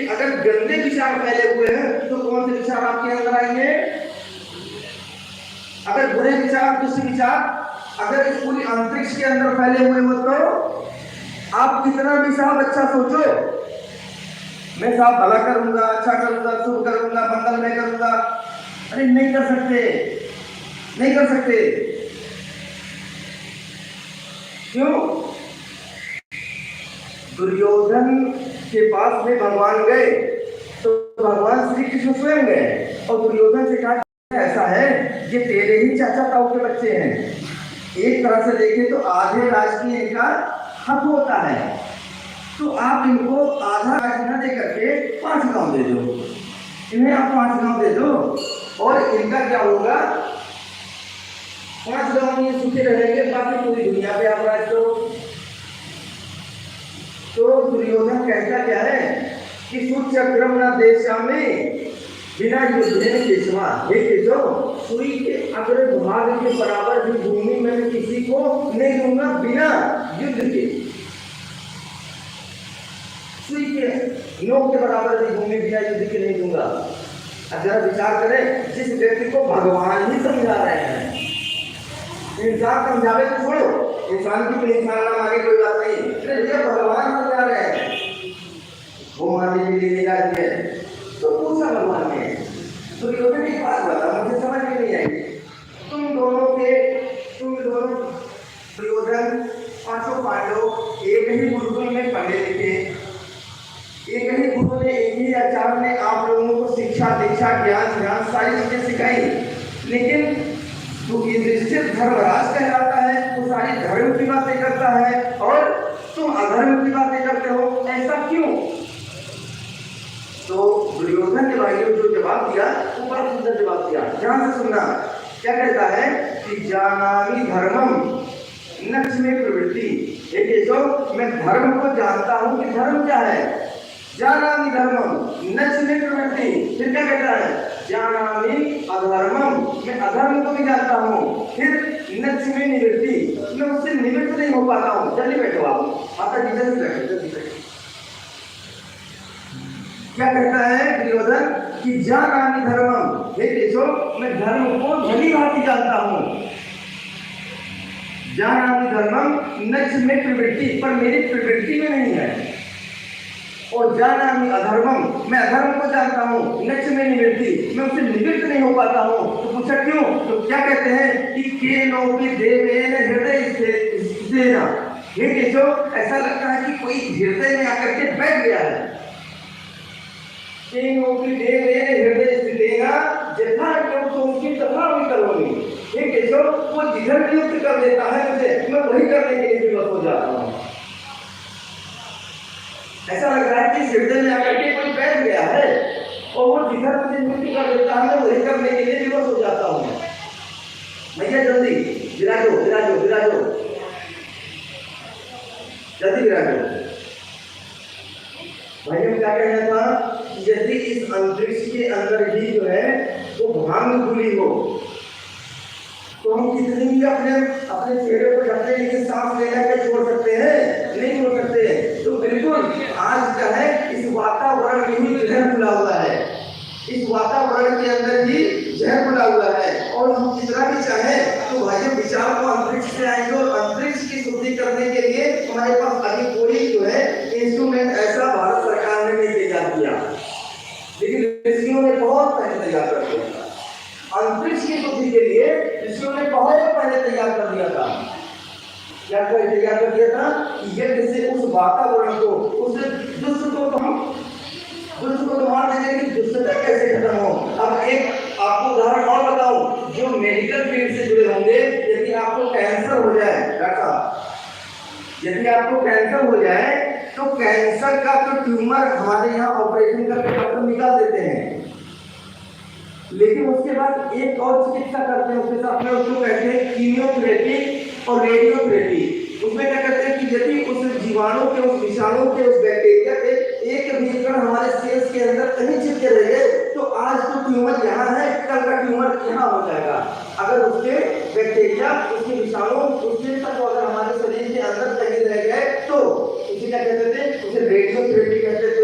अगर गंदे विचार फैले हुए हैं तो कौन से विचार आपके अंदर आएंगे? अगर बुरे विचार, दुष्ट विचार अगर इस पूरी अंतरिक्ष के अंदर फैले हुए हो तो आप कितना भी साहब अच्छा सोचो, मैं साहब भला करूंगा, अच्छा करूंगा, शुभ करूंगा, मंगल में करूंगा, अरे नहीं कर सकते, नहीं कर सकते। क्यों? दुर्योधन के पास में भगवान गए तो भगवान श्री कृष्ण स्वयं गए और दुर्योधन से कहा ऐसा है ये तेरे ही चाचा ताऊ के बच्चे हैं, एक तरह से देखें तो आधे राज की इनका हक होता है, तो आप इनको आधा राज न दे करके 5 गांव दे दो, इन्हें आप 5 गांव दे दो और इनका क्या होगा, 5 गांव में सुखी रहेंगे, बाकी पूरी दुनिया पे आप राज करो। तो दुर्योधन कहता क्या है कि सुचक्रम न देशामि बिना युद्धे केशवा, हे केशव सुई के अग्र भाग के बराबर भी भूमि में किसी को नहीं दूंगा बिना युद्ध के, सुई के नोक के बराबर भी भूमि बिना युद्ध के नहीं दूंगा। अब जरा विचार करें, जिस व्यक्ति को भगवान ही समझा रहे हैं, इंसान समझावे तो छोड़ो, इंसान की कोई इंसान नाम आगे कोई बात नहीं, ये भगवान समझा रहे हैं, वो मारने के लिए जाती है तो पूछा भगवान ने, दुर्योधन की बात बता, मुझे समझ में नहीं आई, तुम दोनों दुर्योधन 5 पांडव एक ही गुरुकुल में पढ़े लिखे, एक ही गुरु ने, एक ही आचार्य ने आप लोगों को शिक्षा दीक्षा ज्ञान ध्यान सारी चीजें सिखाई, लेकिन तो युधिष्ठिर धर्मराज कहलाता है, वो सारी धर्म की बातें करता है और तुम अधर्म की बातें करते हो, ऐसा क्यों? तो दुर्योधन ने भाइयों जो जवाब दिया वो बड़ा सुंदर जवाब दिया, ध्यान से सुनना। क्या कहता है कि जानामि धर्मम नक्ष में प्रवृत्ति, केशव मैं धर्म को जानता हूं कि धर्म क्या है, जानामि धर्मम नक्ष में प्रवृत्ति, फिर क्या कहता है जानामि अधर्मम, मैं अधर्म को भी जानता हूं, फिर नक्ष में निवृत्ति, मैं उससे निवृत्त नहीं हो पाता हूं। जल्दी बैठो आप, माता जी जल्दी बैठो, जल्दी बैठो। क्या कहता है दुर्योधन कि जानामि धर्मम, हे केशव मैं धर्म को भली भांति जानता हूं, जानामि धर्मम नक्ष में प्रवृत्ति, पर मेरी प्रवृत्ति में नहीं है, और जानामि अधर्मम मैं अधर्म को जानता हूँ, नक्ष में निवृत्ति मैं उससे निवृत्त नहीं हो पाता हूँ। तो पूछा क्यों? तो क्या कहते हैं कि केनोपि देवेन हृदय स्थितेन, हे केशव ऐसा लगता है कि कोई हृदय में आकर के बैठ गया है, केनोपि देवेन हृदय स्थितेन यथा तुमकी तथा विकरोमि, हे केशव वो जिधर नियुक्त कर देता है मुझे, मैं वही करने के लिए विवश हो जाता हूँ। ऐसा लग रहा है कि हृदय में आकर के कोई बैठ गया है और वो जिधर मुझे नियुक्त कर देता है वही करने के लिए विवश हो जाता हूँ। भैया जल्दी विराजो विराजो विराजो, जल्दी विराजो। भैया क्या कहना था, यदि इस अंतरिक्ष के अंदर ही जो है वो भांग खुली हो तो हम कितनी भी अपने चेहरे को ढकने के लिए सांस लेना के छोड़ सकते हैं, नहीं छोड़ सकते। तो बिल्कुल आज क्या है इस वातावरण में ही जहर खुला हुआ है, इस वातावरण के अंदर ही जहर खुला हुआ है, और हम कितना भी चाहें तो भाइयों विचार को अंतरिक्ष से आएंगे और अंतरिक्ष की शुद्धि करने के लिए हमारे पास अभी कोई जो है इंस्ट्रूमेंट ऐसा भारत सरकार ने नहीं तैयार किया, लेकिन ऋषियों ने बहुत पहले तैयार कर दिया था। अंतरिक्ष की शुद्धि के लिए ऋषियों ने बहुत पहले तैयार कर दिया था। क्या तैयार कर दिया था कि यज्ञ से उस वातावरण को, उस दुष्ट को मार देने की दुष्टता कैसे खत्म हो। अब एक आपको उदाहरण और बताऊं, जो मेडिकल फील्ड से जुड़े होंगे, यदि आपको कैंसर हो जाए, यदि आपको कैंसर हो जाए तो कैंसर का तो ट्यूमर हमारे यहाँ ऑपरेशन करके डॉक्टर निकाल देते हैं, लेकिन उसके बाद एक और चिकित्सा करते हैं उसके साथ में, उसको कहते हैं कीमोथेरेपी और रेडियोथेरेपी। उसमें क्या करते हैं कि यदि उस जीवाणु के, उस विषाणु के, उस बैक्टीरिया के एक भी कण हमारे सेल्स के अंदर कहीं छिपके रह गए तो आज तो ट्यूमर यहाँ है, कल का ट्यूमर यहाँ हो जाएगा। अगर उसके बैक्टीरिया, उसके विषाणु, उसके तक अगर हमारे शरीर के अंदर कहीं रह गए तो उसे क्या कहते थे, उसे रेडियोथेरेपी कहते थे।